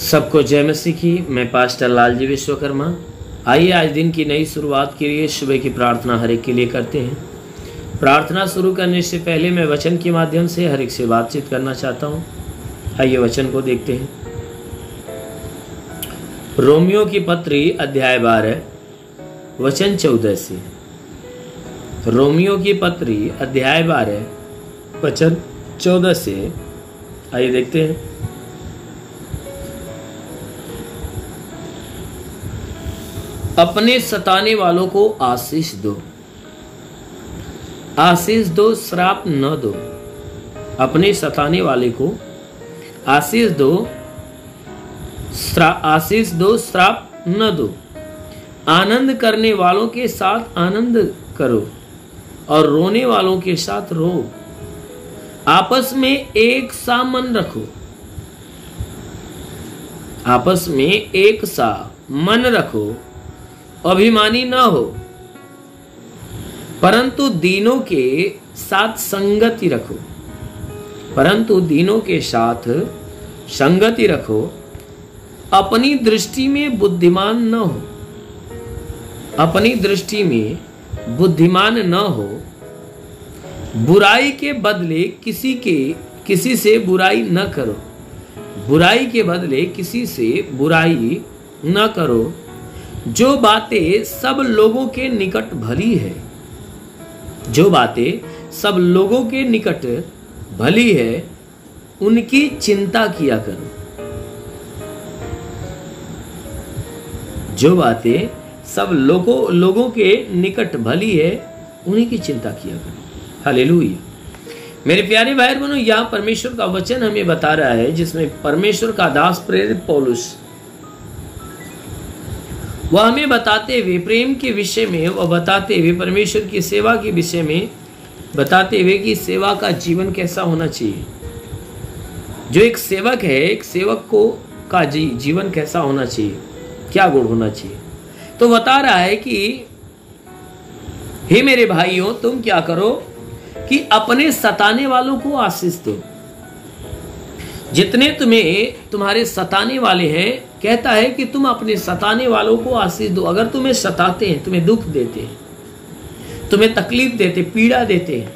सबको जय मसीह की। मैं पास्टर लालजी विश्वकर्मा। आइए आज दिन की नई शुरुआत के लिए सुबह की प्रार्थना हर एक के लिए करते हैं। प्रार्थना शुरू करने से पहले मैं वचन के माध्यम से हर एक से बातचीत करना चाहता हूँ। आइए वचन को देखते हैं। रोमियो की पत्री अध्याय 12 वचन 14 से। रोमियो की पत्री अध्याय 12 वचन 14 से। आइए देखते हैं। अपने सताने वालों को आशीष दो, आशीष दो, श्राप न दो। अपने सताने वाले को आशीष दो, आशीष दो, श्राप न दो। आनंद करने वालों के साथ आनंद करो और रोने वालों के साथ रो। आपस में एक सा मन रखो, आपस में एक सा मन रखो। अभिमानी न हो, परंतु दीनों के साथ संगति रखो, परंतु दीनों के साथ संगति रखो। अपनी दृष्टि में बुद्धिमान न हो, अपनी दृष्टि में बुद्धिमान न हो। बुराई के बदले किसी से बुराई न करो, बुराई के बदले किसी से बुराई न करो। जो बातें सब लोगों के निकट भली है, जो बातें सब लोगों के निकट भली है, उनकी चिंता किया करो। जो बातें सब लोगों के निकट भली है, उन्हीं की चिंता किया करो। हालेलुया। मेरे प्यारे भाई बहनों, यहाँ परमेश्वर का वचन हमें बता रहा है, जिसमें परमेश्वर का दास प्रेरित पौलुस वह हमें बताते हुए प्रेम के विषय में, वह बताते हुए परमेश्वर की सेवा के विषय में बताते हुए कि सेवा का जीवन कैसा होना चाहिए। जो एक सेवक है, एक सेवक को का जीवन कैसा होना चाहिए, क्या गुण होना चाहिए। तो बता रहा है कि हे मेरे भाइयों, तुम क्या करो कि अपने सताने वालों को आशीष दो। जितने तुम्हारे सताने वाले हैं, कहता है कि तुम अपने सताने वालों को आशीष दो। अगर तुम्हें सताते हैं, तुम्हें दुख देते हैं, तुम्हें तकलीफ देते, पीड़ा देते हैं,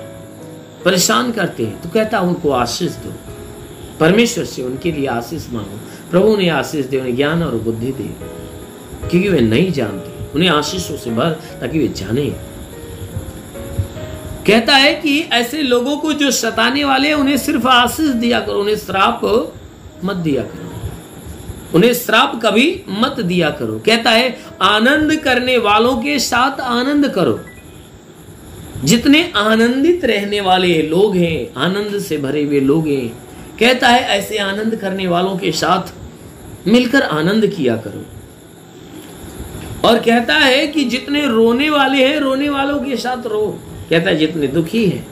परेशान करते हैं, तो कहता है उनको आशीष दो। परमेश्वर से उनके लिए आशीष मांगो। प्रभु उन्हें आशीष दे, उन्हें ज्ञान और बुद्धि दे, क्योंकि वे नहीं जानते। उन्हें आशीषों से भर ताकि वे जाने। कहता है कि ऐसे लोगों को जो सताने वाले हैं, उन्हें सिर्फ आशीष दिया करो, उन्हें श्राप मत दिया करो, उन्हें श्राप कभी मत दिया करो। कहता है आनंद करने वालों के साथ आनंद करो। जितने आनंदित रहने वाले लोग हैं, आनंद से भरे हुए लोग हैं, कहता है ऐसे आनंद करने वालों के साथ मिलकर आनंद किया करो। और कहता है कि जितने रोने वाले हैं, रोने वालों के साथ रो। कहता है जितने दुखी हैं,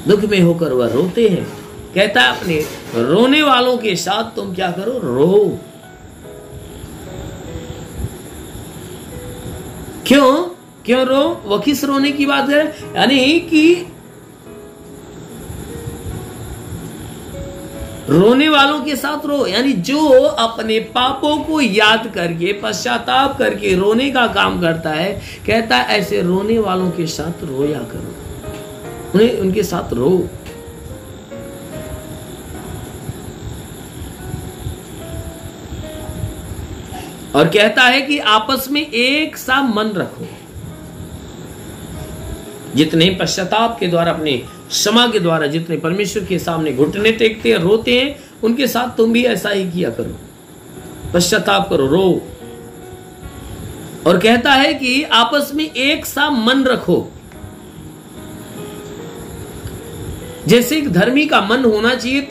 दुख में होकर वह रोते हैं, कहता है अपने रोने वालों के साथ तुम क्या करो, रो। क्यों रो? वह किस रोने की बात है? यानी कि रोने वालों के साथ रो, यानी जो अपने पापों को याद करके, पश्चाताप करके रोने का काम करता है, कहता है ऐसे रोने वालों के साथ रोया करो, उनके साथ रो। और कहता है कि आपस में एक सा मन रखो। जितने पश्चाताप के द्वारा, अपने क्षमा के द्वारा, जितने परमेश्वर के सामने घुटने टेकते हैं, रोते हैं, उनके साथ तुम भी ऐसा ही किया करो। पश्चाताप करो, रो। और कहता है कि आपस में एक सा मन रखो। जैसे एक धर्मी का मन होना चाहिए,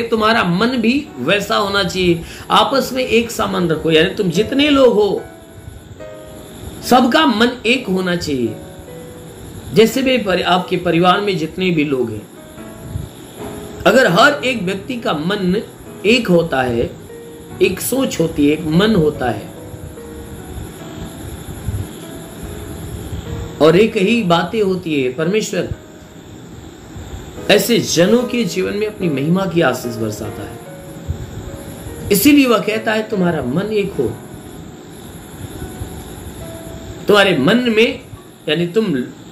तुम्हारा मन भी वैसा होना चाहिए। आपस में एक सा मन रखो, यानी तुम जितने लोग हो, सबका मन एक होना चाहिए। जैसे भी आपके परिवार में जितने भी लोग हैं, अगर हर एक व्यक्ति का मन एक होता है, एक सोच होती है, एक मन होता है, और एक ही बातें होती है, परमेश्वर ऐसे जनों के जीवन में अपनी महिमा की आशीष बरसाता है। इसीलिए वह कहता है तुम्हारा मन एक हो, तुम्हारे मन में, यानी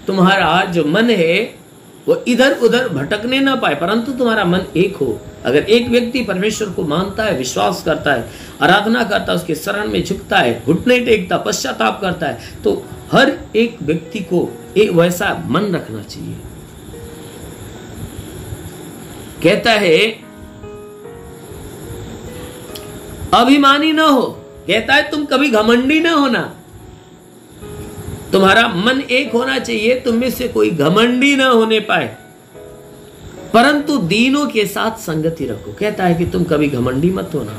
तुम्हारा जो मन है वो इधर उधर भटकने ना पाए, परंतु तुम्हारा मन एक हो। अगर एक व्यक्ति परमेश्वर को मानता है, विश्वास करता है, आराधना करता है, उसके शरण में झुकता है, घुटने टेकता, पश्चाताप करता है, तो हर एक व्यक्ति को एक वैसा मन रखना चाहिए। कहता है अभिमानी ना हो, कहता है तुम कभी घमंडी ना होना, तुम्हारा मन एक होना चाहिए, तुम में से कोई घमंडी ना होने पाए, परंतु दीनों के साथ संगति रखो। कहता है कि तुम कभी घमंडी मत होना।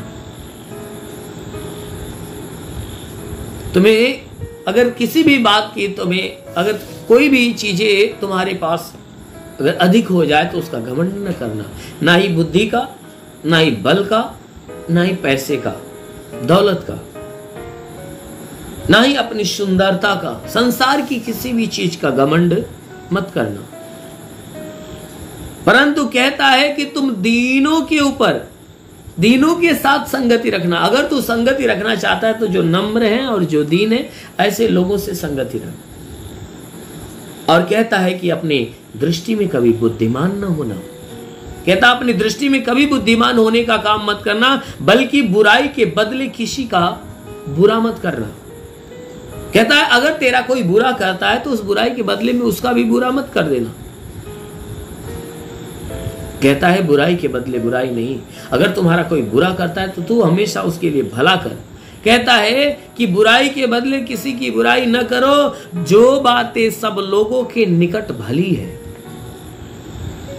तुम्हें अगर किसी भी बात की, तुम्हें अगर कोई भी चीजें तुम्हारे पास अगर अधिक हो जाए तो उसका घमंड न करना, ना ही बुद्धि का, ना ही बल का, ना ही पैसे का, दौलत का, ना ही अपनी सुंदरता का, संसार की किसी भी चीज का घमंड मत करना। परंतु कहता है कि तुम दीनों के ऊपर, दीनों के साथ संगति रखना। अगर तू संगति रखना चाहता है तो जो नम्र है और जो दीन है, ऐसे लोगों से संगति रख। और कहता है कि अपनी दृष्टि में कभी बुद्धिमान न होना। कहता अपनी दृष्टि में कभी बुद्धिमान होने का काम मत करना, बल्कि बुराई के बदले किसी का बुरा मत करना। कहता है अगर तेरा कोई बुरा करता है तो उस बुराई के बदले में उसका भी बुरा मत कर देना। कहता है बुराई के बदले बुराई नहीं, अगर तुम्हारा कोई बुरा करता है तो तू हमेशा उसके लिए भला कर। कहता है कि बुराई के बदले किसी की बुराई न करो, जो बातें सब लोगों के निकट भली है।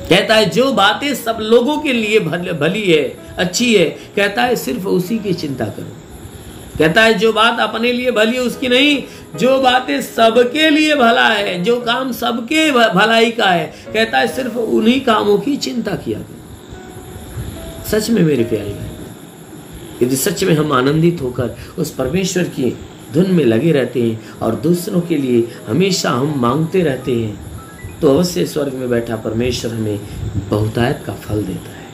कहता है जो बातें सब लोगों के लिए भली है, अच्छी है, कहता है सिर्फ उसी की चिंता करो। कहता है जो बात अपने लिए भली है उसकी नहीं, जो बातें सबके लिए भला है, जो काम सबके भलाई का है, कहता है सिर्फ उन्हीं कामों की चिंता किया करो। सच में मेरे प्यारे भाई, यदि सच में हम आनंदित होकर उस परमेश्वर की धुन में लगे रहते हैं और दूसरों के लिए हमेशा हम मांगते रहते हैं, तो अवश्य स्वर्ग में बैठा परमेश्वर हमें बहुतायत का फल देता है।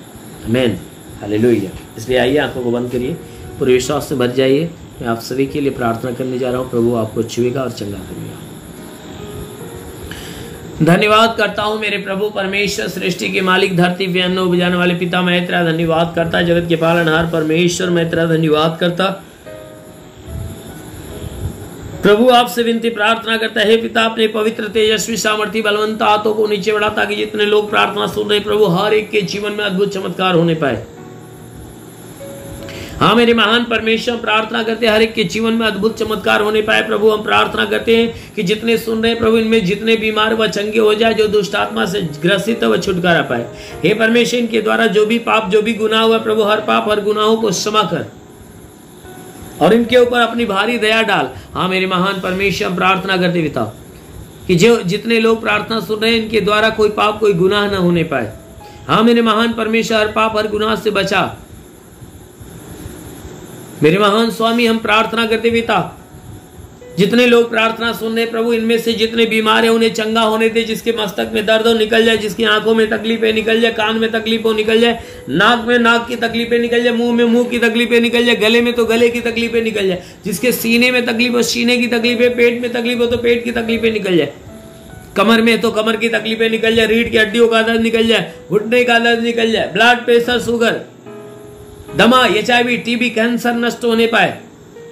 आमीन, हालेलुया। इसलिए आइए आंखों को बंद करिए, पूरे विश्वास से भर जाइए। मैं आप सभी के लिए प्रार्थना करने जा रहा हूँ, प्रभु आपको छुएगा और चंगा करेगा। धन्यवाद करता हूँ मेरे प्रभु परमेश्वर, सृष्टि के मालिक, धरती पे अन्न उपजाने वाले पिता, मैं तेरा धन्यवाद करता। जगत के पालनहार परमेश्वर, मैं तेरा धन्यवाद करता। प्रभु आपसे विनती प्रार्थना करता है, पिता अपने पवित्र तेजस्वी सामर्थ्य बलवंत हाथों को नीचे बढ़ा, ताकि जितने लोग प्रार्थना सुन रहे प्रभु, हर एक के जीवन में अद्भुत चमत्कार होने पाए। हाँ मेरे महान परमेश्वर, प्रार्थना करते हैं हर एक के जीवन में अद्भुत चमत्कार होने पाए। प्रभु हम प्रार्थना करते हैं कि जितने सुन रहे हैं प्रभु, इनमें जितने बीमार व चंगे हो जाए, जो दुष्ट आत्मा से ग्रसित है वह छुटकारा पाए। हे परमेश्वर, इनके द्वारा जो भी पाप, जो भी गुनाह हुआ प्रभु, हर पाप हर गुनाहों को क्षमा कर और इनके ऊपर अपनी भारी दया डाल। हाँ मेरे महान परमेश्वर, प्रार्थना करते पिता कि जो जितने लोग प्रार्थना सुन रहे हैं, इनके द्वारा कोई पाप कोई गुनाह न होने पाए। हाँ मेरे महान परमेश्वर, हर पाप हर गुनाह से बचा। मेरे महान स्वामी, हम प्रार्थना करते पिता, जितने लोग प्रार्थना सुन रहे प्रभु, इनमें से जितने बीमार है उन्हें चंगा होने दे। जिसके मस्तक में दर्द हो निकल जाए, जिसकी आंखों में तकलीफें निकल जाए, कान में तकलीफ हो निकल जाए, नाक में नाक की तकलीफें निकल जाए, मुंह में मुंह की तकलीफें निकल जाए, गले में तो गले की तकलीफें निकल जाए, जिसके सीने में तकलीफ हो सीने की तकलीफें, पेट में तकलीफ हो तो पेट की तकलीफें निकल जाए, कमर में तो कमर की तकलीफें निकल जाए, रीढ़ की हड्डियों का दर्द निकल जाए, घुटने का दर्द निकल जाए, ब्लड प्रेशर, शुगर, दमा, HIV, TB, कैंसर नष्ट होने पाए,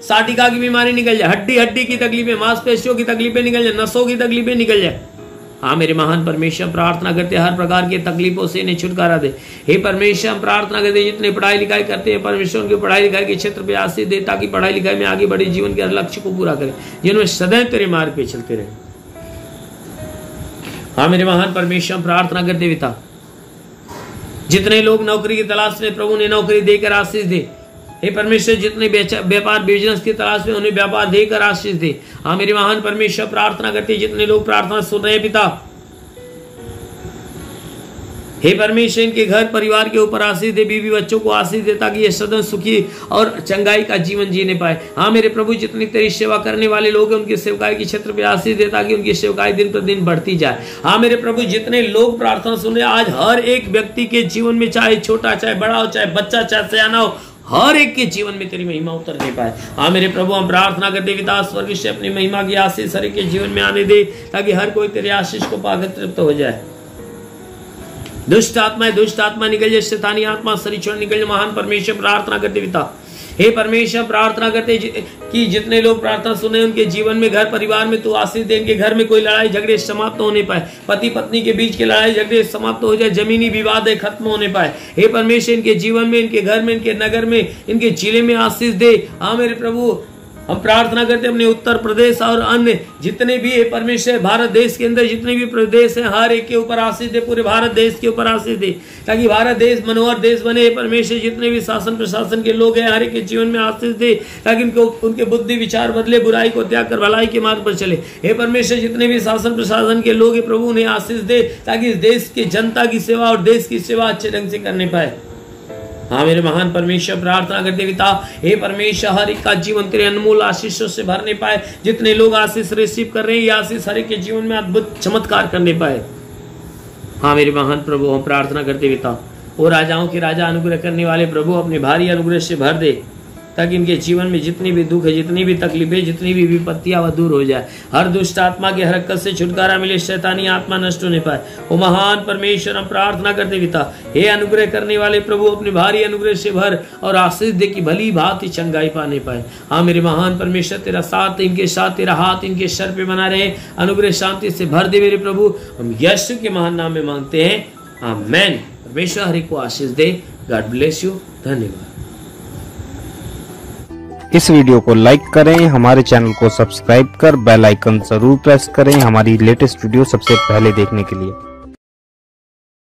साटिका की बीमारी निकल जाए, हड्डी की तकलीफें, मांसपेशियों की तकलीफें निकल जाए, नसों की तकलीफें निकल जाए। हाँ मेरे महान परमेश्वर, प्रार्थना करते हर प्रकार की तकलीफों से इन्हें छुटकारा दे। हे परमेश्वर, हम प्रार्थना करते जितने पढ़ाई लिखाई करते हैं परमेश्वर, उनकी पढ़ाई लिखाई के क्षेत्र पे आशीष दे, ताकि पढ़ाई लिखाई में आगे बढ़े, जीवन के हर लक्ष्य को पूरा करे, जिनमें सदैव तेरे मार्ग पे चलते रहे। हाँ मेरे महान परमेश्वर, प्रार्थना करते पिता, जितने लोग नौकरी की तलाश में प्रभु ने नौकरी देकर आशीष दे। हे परमेश्वर, जितने व्यापार बिजनेस की तलाश में उन्हें व्यापार देकर आशीष दे। हाँ मेरे महान परमेश्वर, प्रार्थना करते जितने लोग प्रार्थना सुन रहे हैं पिता, हे परमेश्वर, इनके घर परिवार के ऊपर आशीष दे, बीवी बच्चों को आशीष दे, ताकि ये सदा सुखी और चंगाई का जीवन जीने पाए। हाँ मेरे प्रभु, जितनी तेरी सेवा करने वाले लोग हैं उनकी सेवकाई के क्षेत्र पे आशीष दे, ताकि उनकी सेवकाई दिन प्रतिदिन बढ़ती जाए। हाँ मेरे प्रभु, जितने लोग प्रार्थना सुने, आज हर एक व्यक्ति के जीवन में, चाहे छोटा चाहे बड़ा हो, चाहे बच्चा चाहे सयाना हो, हर एक के जीवन में तेरी महिमा उतरने पाए। हाँ मेरे प्रभु, हम प्रार्थना करते पिता स्वर्ग से अपनी महिमा की आशीष हर एक के जीवन में आने दे, ताकि हर कोई तेरे आशीष को पाकर तृप्त हो जाए। दुष्ट आत्मा निकल जाए, शैतानी आत्मा शरीर छोड़ निकल जाए। महान परमेश्वर प्रार्थना करते पिता, हे परमेश्वर प्रार्थना करते कि जितने लोग प्रार्थना सुने उनके जीवन में, घर परिवार में तू आशीष दे। इनके घर में कोई लड़ाई झगड़े समाप्त होने पाए, पति पत्नी के बीच के लड़ाई झगड़े समाप्त हो जाए, जमीनी विवाद खत्म होने पाए। हे परमेश्वर, इनके जीवन में, इनके घर में, इनके नगर में, इनके जिले में आशीष दे। हाँ मेरे प्रभु, हम प्रार्थना करते अपने उत्तर प्रदेश और अन्य जितने भी परमेश्वर भारत देश के अंदर जितने भी प्रदेश हैं, हर एक के ऊपर आशीष दे, पूरे भारत देश के ऊपर आशीष दे, ताकि भारत देश मनोहर देश बने। परमेश्वर, जितने भी शासन प्रशासन के लोग हैं, हर एक के जीवन में आशीष दे, ताकि उनके बुद्धि विचार बदले, बुराई को त्याग कर भलाई के मार्ग पर चले। हे परमेश्वर, जितने भी शासन प्रशासन के लोग हैं प्रभु, उन्हें आशीष दे, ताकि इस देश की जनता की सेवा और देश की सेवा अच्छे ढंग से करने पाए। हाँ मेरे महान परमेश्वर प्रार्थना करते पिता, हे परमेश्वर, हर एक का जीवन तेरे अनमोल आशीषों से भरने पाए। जितने लोग आशीष रिसीव कर रहे हैं, ये आशीष हर एक के जीवन में अद्भुत चमत्कार करने पाए। हाँ मेरे महान प्रभु, हम प्रार्थना करते पिता, वो राजाओं के राजा अनुग्रह करने वाले प्रभु, अपने भारी अनुग्रह से भर दे, ताकि इनके जीवन में जितनी भी दुख है, जितनी भी तकलीफें, जितनी भी विपत्तियां वह दूर हो जाए। हर दुष्ट आत्मा के हरकत से छुटकारा मिले, शैतानी आत्मा नष्ट होने पाए। वो महान परमेश्वर, हम प्रार्थना करते पिता, हे अनुग्रह करने वाले प्रभु, अपने भारी अनुग्रह से भर और आशीष दे कि भली भांति चंगाई पाने पाए। हाँ मेरे महान परमेश्वर, तेरा साथ इनके साथ, तेरा हाथ इनके सर पे बना रहे, अनुग्रह शांति से भर दे मेरे प्रभु। हम यीशु के महान नाम में मांगते हैं, आमीन। परमेश्वर हर एक को आशीष दे। God bless you. धन्यवाद। इस वीडियो को लाइक करें, हमारे चैनल को सब्सक्राइब कर बेल आइकन जरूर प्रेस करें हमारी लेटेस्ट वीडियो सबसे पहले देखने के लिए।